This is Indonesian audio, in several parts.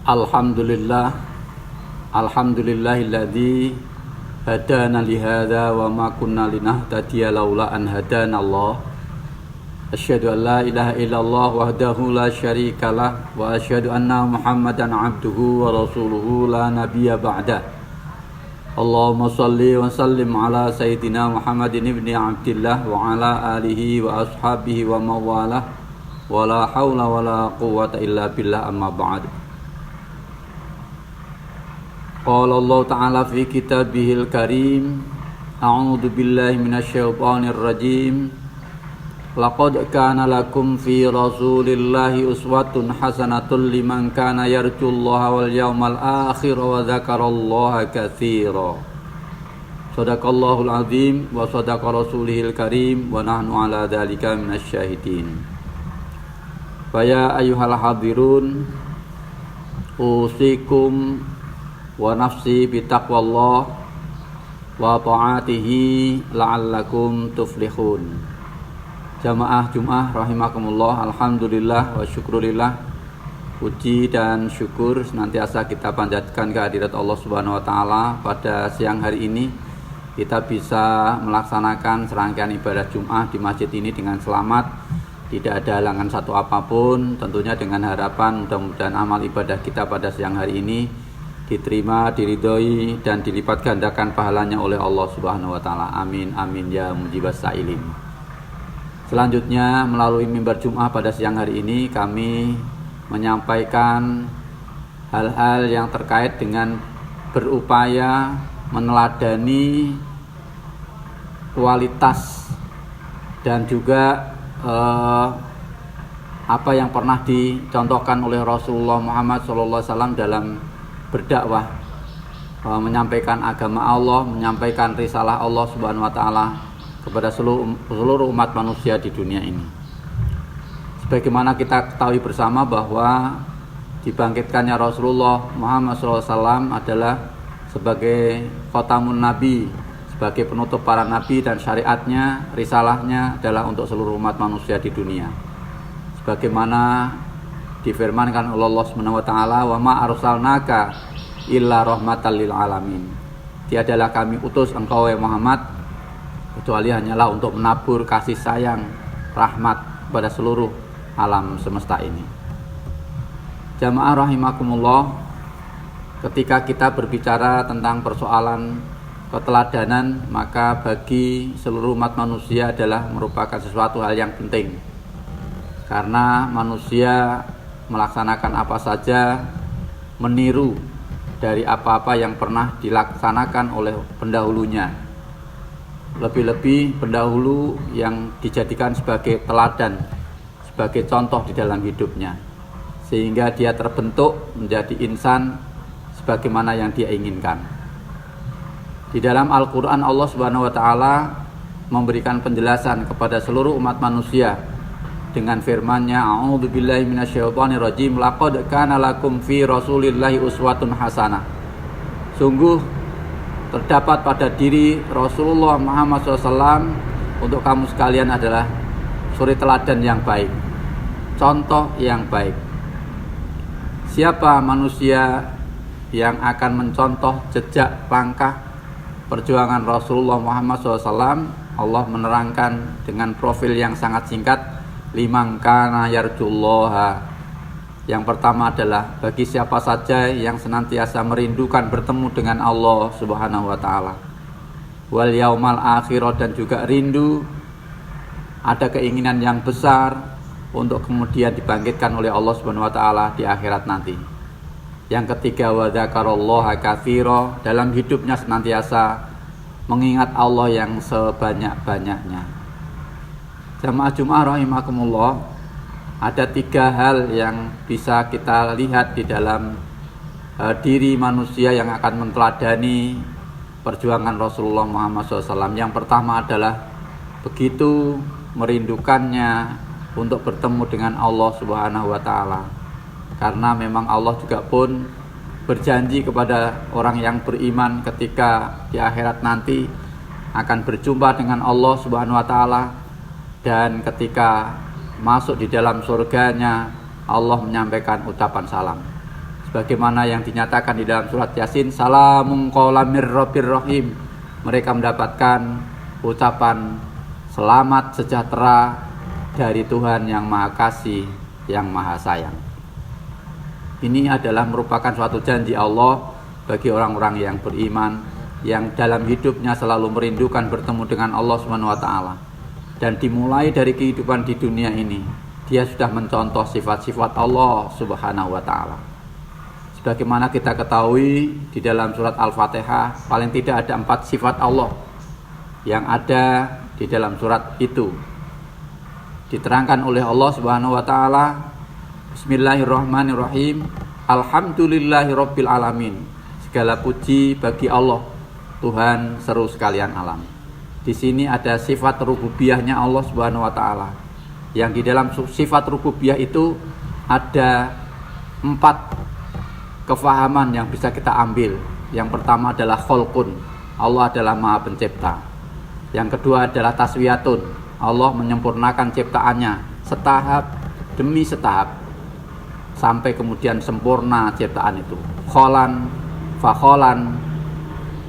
Alhamdulillah, alhamdulillahilladzi hadana lihada wa ma kunna linahtadiya laula an hadana Allah. Asyhadu an la ilaha illallah wahdahu la syarikalah wa asyhadu anna Muhammadan abduhu wa rasuluhu la nabiyya ba'da. Allahumma shalli wa sallim ala sayyidina Muhammadin ibni Abdillah wa ala alihi wa ashabihi wa mawalah wa la hawla wa la quwwata illa billah, amma ba'd. Qala Allah Ta'ala fi kitabihil karim, a'udzu billahi minasyaitonir rajim. Laqad kana lakum fi rasulillahi uswatun hasanatun liman kana yarjullaha wal yawmal akhir wa dzakarallaha katsira. Shadaqallahul azim wa shadaqa rasulihil karim wa nahnu ala dzalika minasyahidin. Fa ya ayyuhal hadirun, usikum wa nafsi bitaqwallah wa ta'atihi la'allakum tuflihun. Jamaah Jumat rahimakumullah, alhamdulillah wa syukurillah. Puji dan syukur senantiasa kita panjatkan kehadirat Allah Subhanahu wa taala. Pada siang hari ini kita bisa melaksanakan serangkaian ibadah Jumat di masjid ini dengan selamat, tidak ada halangan satu apapun. Tentunya dengan harapan mudah-mudahan amal ibadah kita pada siang hari ini diterima, diridhoi, dan dilipat gandakan pahalanya oleh Allah Subhanahu wa taala. Amin amin ya mujibas sa'ilin. Selanjutnya, melalui mimbar Jumat pada siang hari ini kami menyampaikan hal-hal yang terkait dengan berupaya meneladani kualitas dan juga apa yang pernah dicontohkan oleh Rasulullah Muhammad SAW dalam berdakwah, menyampaikan agama Allah, menyampaikan risalah Allah Subhanahu wa taala kepada seluruh umat manusia di dunia ini. Sebagaimana kita ketahui bersama bahwa dibangkitkannya Rasulullah Muhammad SAW adalah sebagai khatamun nabi, sebagai penutup para nabi, dan syariatnya, risalahnya adalah untuk seluruh umat manusia di dunia. Sebagaimana difirmankan oleh Allah Subhanahu wa taala, wa ma arsalnaka illa rahmatan lil alamin. Tiadalah kami utus engkau ya Muhammad kecuali hanyalah untuk menabur kasih sayang, rahmat pada seluruh alam semesta ini. Jamaah rahimakumullah, ketika kita berbicara tentang persoalan keteladanan, maka bagi seluruh umat manusia adalah merupakan sesuatu hal yang penting. Karena manusia melaksanakan apa saja meniru dari apa-apa yang pernah dilaksanakan oleh pendahulunya. Lebih-lebih pendahulu yang dijadikan sebagai teladan, sebagai contoh di dalam hidupnya, sehingga dia terbentuk menjadi insan sebagaimana yang dia inginkan. Di dalam Al-Quran Allah Subhanahu wa taala memberikan penjelasan kepada seluruh umat manusia dengan firman-Nya, a'udzu billahi minasyaitonir rajim, laqad kana lakum fi rasulillahi uswatun hasanah. Sungguh terdapat pada diri Rasulullah Muhammad SAW untuk kamu sekalian adalah suri teladan yang baik, contoh yang baik. Siapa manusia yang akan mencontoh jejak langkah perjuangan Rasulullah Muhammad SAW? Allah menerangkan dengan profil yang sangat singkat, liman kana yarjullaha. Yang pertama adalah bagi siapa saja yang senantiasa merindukan bertemu dengan Allah Subhanahu wa taala, wal yaumal akhir, dan juga rindu, ada keinginan yang besar untuk kemudian dibangkitkan oleh Allah Subhanahu wa taala di akhirat nanti. Yang ketiga, wa dzakarallaha katsira, dalam hidupnya senantiasa mengingat Allah yang sebanyak-banyaknya. Jamaah Jumat rahimakumullah, ada 3 hal yang bisa kita lihat di dalam diri manusia yang akan menteladani perjuangan Rasulullah Muhammad SAW. Yang pertama adalah begitu merindukannya untuk bertemu dengan Allah Subhanahu wa taala. Karena memang Allah juga pun berjanji kepada orang yang beriman ketika di akhirat nanti akan berjumpa dengan Allah Subhanahu wa taala, dan ketika masuk di dalam surganya Allah menyampaikan ucapan salam. sebagaimana yang dinyatakan di dalam surat Yasin, salamun qaulam mir rabbir rahim. Mereka mendapatkan ucapan selamat sejahtera dari Tuhan yang Maha Kasih, yang Maha Sayang. Ini adalah merupakan suatu janji Allah bagi orang-orang yang beriman, yang dalam hidupnya selalu merindukan bertemu dengan Allah Subhanahu wa taala. Dan dimulai dari kehidupan di dunia ini, dia sudah mencontoh sifat-sifat Allah Subhanahu wa taala. Sebagaimana kita ketahui di dalam surat Al-Fatihah, paling tidak ada 4 sifat Allah yang ada di dalam surat itu. Diterangkan oleh Allah Subhanahu wa taala, Bismillahirrahmanirrahim. Alhamdulillahirabbil alamin. Segala puji bagi Allah, Tuhan seru sekalian alam. Di sini ada sifat rububiyahnya Allah Subhanahu wa taala. Yang di dalam sifat rububiyah itu ada 4 kefahaman yang bisa kita ambil. Yang pertama adalah kholqun, Allah adalah Maha Pencipta. Yang kedua adalah taswiyatun, Allah menyempurnakan ciptaannya setahap demi setahap sampai kemudian sempurna ciptaan itu. Kholan fakholan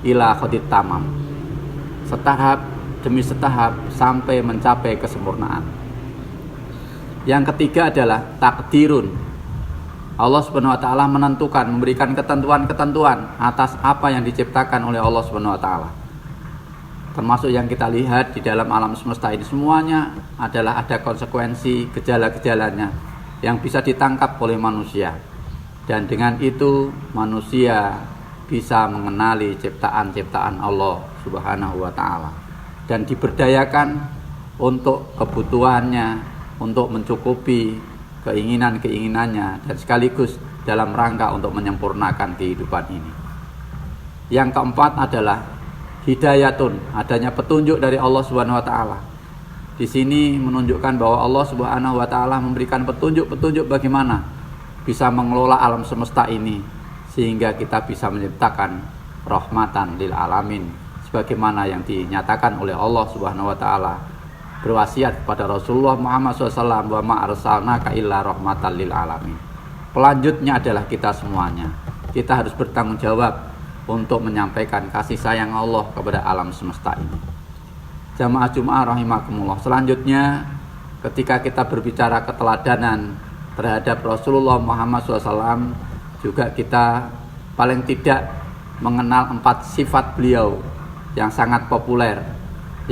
ila khodit tamam, setahap demi setahap sampai mencapai kesempurnaan. Yang ketiga adalah takdirun, Allah Subhanahu wa taala menentukan, memberikan ketentuan-ketentuan atas apa yang diciptakan oleh Allah Subhanahu wa taala. Termasuk yang kita lihat di dalam alam semesta ini, semuanya adalah ada konsekuensi, gejala-gejalanya yang bisa ditangkap oleh manusia. Dan dengan itu manusia bisa mengenali ciptaan-ciptaan Allah Subhanahu wa taala dan diberdayakan untuk kebutuhannya, untuk mencukupi keinginan-keinginannya, dan sekaligus dalam rangka untuk menyempurnakan kehidupan ini. Yang keempat adalah hidayatun, adanya petunjuk dari Allah Subhanahu wa taala. Di sini menunjukkan bahwa Allah Subhanahu wa taala memberikan petunjuk-petunjuk bagaimana bisa mengelola alam semesta ini sehingga kita bisa menciptakan rahmatan lil alamin, sebagaimana yang dinyatakan oleh Allah Subhanahu wa taala berwasiat kepada Rasulullah Muhammad SAW, wa ma arsalnaka illa rahmatan lil alamin. Pelanjutnya adalah kita semuanya. Kita harus bertanggung jawab untuk menyampaikan kasih sayang Allah kepada alam semesta ini. Jamaah Jum'ah rahimakumullah. Selanjutnya, ketika kita berbicara keteladanan terhadap Rasulullah Muhammad SAW, juga kita paling tidak mengenal 4 sifat beliau yang sangat populer.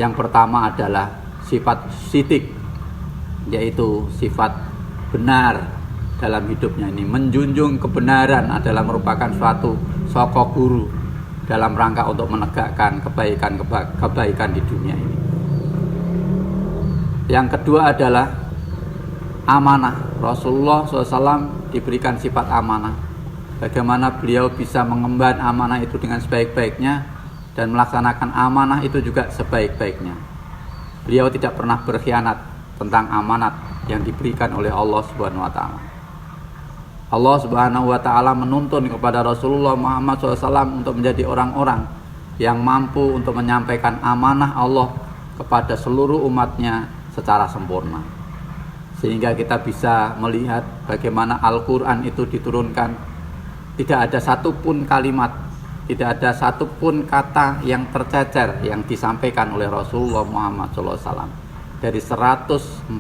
Yang pertama adalah sifat sidik, yaitu sifat benar dalam hidupnya ini. Menjunjung kebenaran adalah merupakan suatu sokok guru dalam rangka untuk menegakkan kebaikan di dunia ini. Yang kedua adalah amanah. Rasulullah SAW diberikan sifat amanah. Bagaimana beliau bisa mengemban amanah itu dengan sebaik-baiknya dan melaksanakan amanah itu juga sebaik-baiknya. Beliau tidak pernah berkhianat tentang amanat yang diberikan oleh Allah Subhanahu wa taala. Allah Subhanahu wa taala menuntun kepada Rasulullah Muhammad SAW untuk menjadi orang-orang yang mampu untuk menyampaikan amanah Allah kepada seluruh umatnya secara sempurna. Sehingga kita bisa melihat bagaimana Al-Quran itu diturunkan, tidak ada satupun kalimat, tidak ada satupun kata yang tercecer yang disampaikan oleh Rasulullah Muhammad SAW dari 114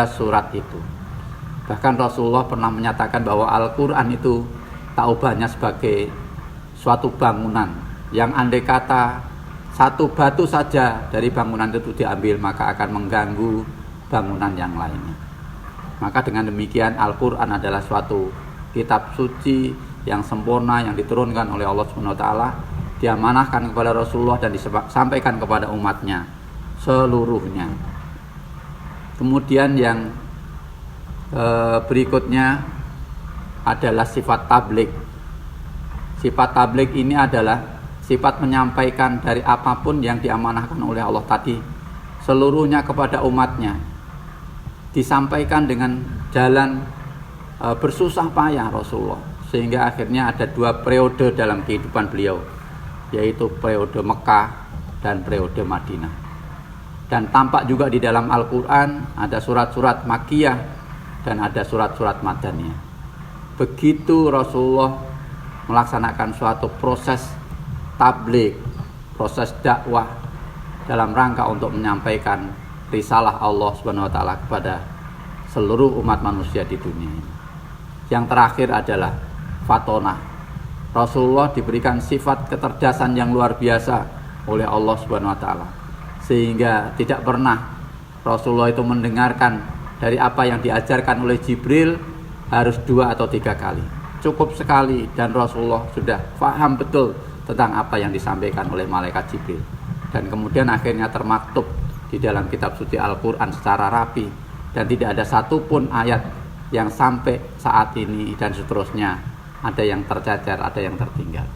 surat itu. Bahkan Rasulullah pernah menyatakan bahwa Al-Quran itu tak ubahnya sebagai suatu bangunan yang andai kata satu batu saja dari bangunan itu diambil maka akan mengganggu bangunan yang lainnya. Maka dengan demikian Al-Quran adalah suatu kitab suci yang sempurna yang diturunkan oleh Allah Subhanahu wa taala, diamanahkan kepada Rasulullah dan disampaikan kepada umatnya seluruhnya. Kemudian yang berikutnya adalah sifat tabligh. Sifat tabligh ini adalah sifat menyampaikan dari apapun yang diamanahkan oleh Allah tadi seluruhnya kepada umatnya, disampaikan dengan jalan bersusah payah Rasulullah, sehingga akhirnya ada 2 periode dalam kehidupan beliau, yaitu periode Mekah dan periode Madinah. Dan tampak juga di dalam Al-Quran ada surat-surat Makkiyah dan ada surat-surat Madaniyah. begitu Rasulullah melaksanakan suatu proses tabligh, proses dakwah dalam rangka untuk menyampaikan risalah Allah Subhanahu wa taala kepada seluruh umat manusia di dunia ini. Yang terakhir adalah fatonah. Rasulullah diberikan sifat kecerdasan yang luar biasa oleh Allah Subhanahu wa taala, sehingga tidak pernah Rasulullah itu mendengarkan dari apa yang diajarkan oleh Jibril harus 2 atau 3 kali. Cukup sekali dan Rasulullah sudah paham betul tentang apa yang disampaikan oleh malaikat Jibril. Dan kemudian akhirnya termaktub di dalam kitab suci Al-Quran secara rapi, dan tidak ada satupun ayat yang sampai saat ini dan seterusnya ada yang tercecer, ada yang tertinggal.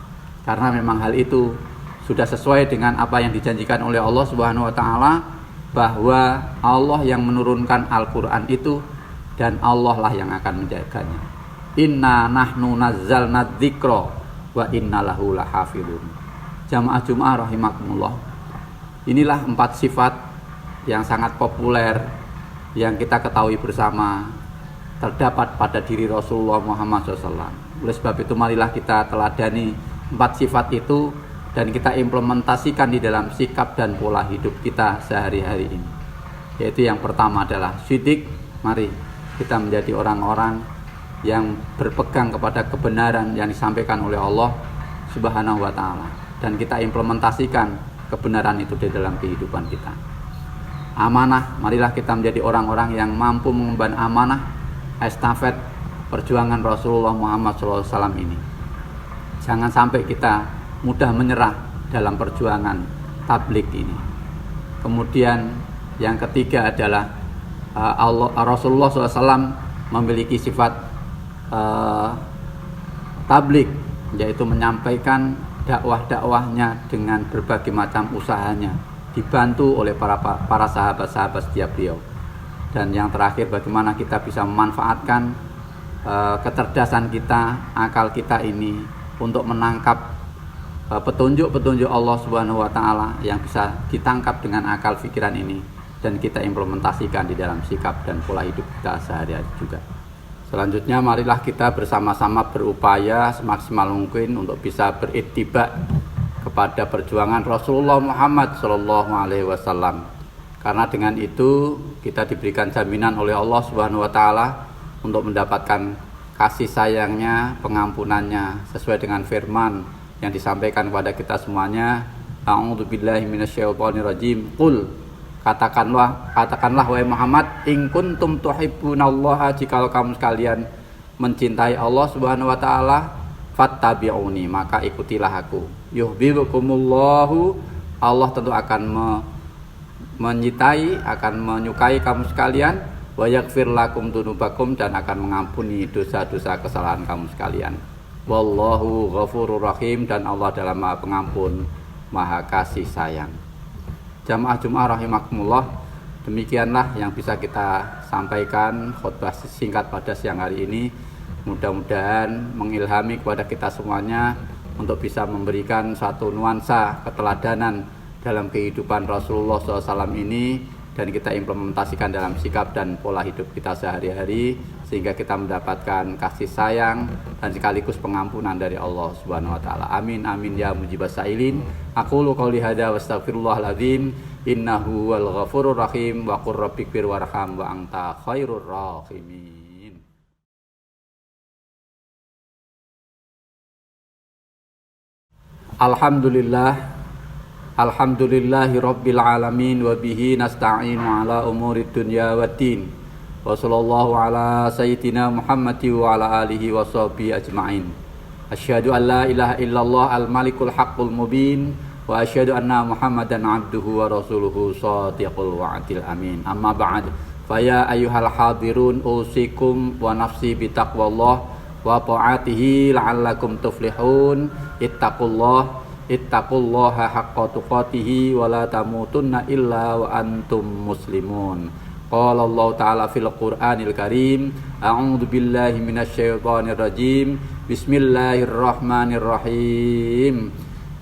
Karena memang hal itu sudah sesuai dengan apa yang dijanjikan oleh Allah Subhanahu wa taala, bahwa Allah yang menurunkan Al-Quran itu dan Allah lah yang akan menjaganya. Inna nahnu nazzalna dzikra wa inna lahu lahafizun. Jamaah Jumat rahimakumullah. Inilah 4 sifat yang sangat populer yang kita ketahui bersama terdapat pada diri Rasulullah Muhammad SAW. Oleh sebab itu marilah kita teladani 4 sifat itu dan kita implementasikan di dalam sikap dan pola hidup kita sehari-hari ini. Yaitu yang pertama adalah sidik. Mari kita menjadi orang-orang yang berpegang kepada kebenaran yang disampaikan oleh Allah Subhanahu wa taala, dan kita implementasikan kebenaran itu di dalam kehidupan kita. Amanah, marilah kita menjadi orang-orang yang mampu mengemban amanah estafet perjuangan Rasulullah Muhammad SAW ini. Jangan sampai kita mudah menyerah dalam perjuangan tabligh ini. Kemudian yang ketiga adalah Rasulullah SAW memiliki sifat tabligh, yaitu menyampaikan dakwah-dakwahnya dengan berbagai macam usahanya, dibantu oleh para sahabat-sahabat setiap beliau. Dan yang terakhir, bagaimana kita bisa memanfaatkan kecerdasan kita, akal kita ini untuk menangkap petunjuk-petunjuk Allah Subhanahu wa taala yang bisa ditangkap dengan akal pikiran ini dan kita implementasikan di dalam sikap dan pola hidup kita sehari-hari juga. Selanjutnya marilah kita bersama-sama berupaya semaksimal mungkin untuk bisa berittiba kepada perjuangan Rasulullah Muhammad SAW. Karena dengan itu kita diberikan jaminan oleh Allah Subhanahu wa taala untuk mendapatkan kasih sayangnya, pengampunannya sesuai dengan firman yang disampaikan kepada kita semuanya. A'udzubillahi minasyaitonirrajim. Qul, katakanlah wahai Muhammad, in kuntum tuhibbunallaha, jika kamu sekalian mencintai Allah Subhanahu wa taala, fattabi'uni, maka ikutilah aku. Yuhibbukumullahu, Allah tentu akan menyintai, akan menyukai kamu sekalian, wa yaghfir lakum dzunubakum, dan akan mengampuni dosa-dosa kesalahan kamu sekalian. Wallahu ghafurur rahim, dan Allah adalah Maha Pengampun, Maha Kasih Sayang. Jamaah Jumat rahimakumullah, demikianlah yang bisa kita sampaikan khutbah singkat pada siang hari ini. Mudah-mudahan mengilhami kepada kita semuanya untuk bisa memberikan suatu nuansa keteladanan dalam kehidupan Rasulullah SAW ini, dan kita implementasikan dalam sikap dan pola hidup kita sehari-hari, sehingga kita mendapatkan kasih sayang dan sekaligus pengampunan dari Allah Subhanahu wa taala. Amin amin ya mujibas sailin. Aqulu qouli hadza wa astaghfirullahaladzim, innahu wal ghafurur rahim, wa qur rabbighfir warham wa anta khairur rahimin. Alhamdulillahi rabbil alamin, wa bihi nasta'inu ala umurid dunya waddin, wa sallallahu ala sayyidina Muhammadi wa ala alihi wa sahbihi ajma'in. Asyhadu an la ilaha illallah al-malikul haqqul mubin, wa asyhadu anna Muhammadan abduhu wa rasuluhu shadiqul wa'dil amin. Amma ba'd, faya ayyuhal hadirun, usikum wa nafsi bitaqwallah wa ta'atihi la'allakum tuflihun. Ittaqullaha haqqa tuqatihi wa la tamutunna illa wa antum muslimun. Qala Allah ta'ala fil Qur'anil Karim, a'udzu billahi minasyaitonir rajim. Bismillahirrahmanirrahim.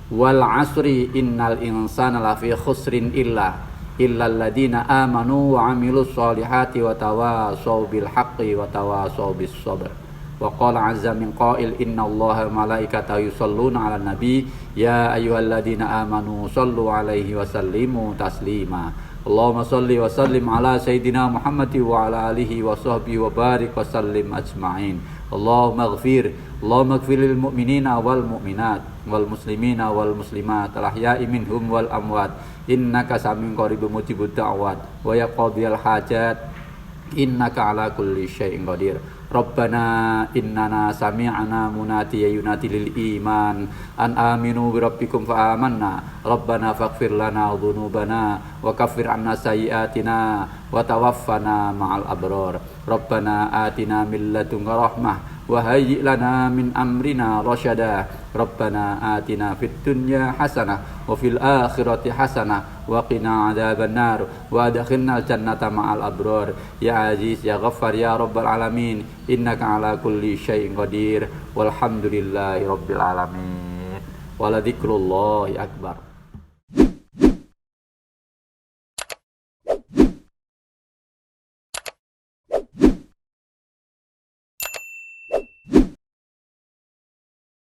Wal 'asri innal insana lafi khusrin illal ladzina amanu wa 'amilus solihati wa tawasaw bil haqqi wa tawasaw bis sabr. Wa qala azza min qail innallaha wa malaikatahu yusholluna 'alan nabi ya ayyuhalladzina amanu shallu 'alaihi wa sallimu taslima. Allahumma shalli wa sallim ala sayyidina Muhammad wa ala alihi wa sahbihi wa barik wa sallim ajma'in. Allahumma ighfir lil mu'minina wal mu'minat wal muslimina wal muslimat al ahya'i minhum wal amwat innaka samiun qaribun mujibud da'wat wa yaqdiyal hajat innaka ala kulli syai'in qadir. Rabbana innana sami'na munadiyan yunadi lil iman an aminu bi rabbikum fa amanna. Rabbana faghfir lana dhunubana wa kaffir 'anna sayyi'atina wa tawaffana ma'al abrar. Rabbana atina min ladunka rahmah wa hayyi' lana min amrina rasyada. Rabbana atina fid dunya hasanah wa fil akhirati hasanah wa qina adzabannar wa adkhilnal jannata ma'al abrar. Ya aziz ya ghaffar ya rabbal alamin innaka ala kulli syai'in qadir walhamdulillahi rabbil alamin. Wala dzikrullahi akbar.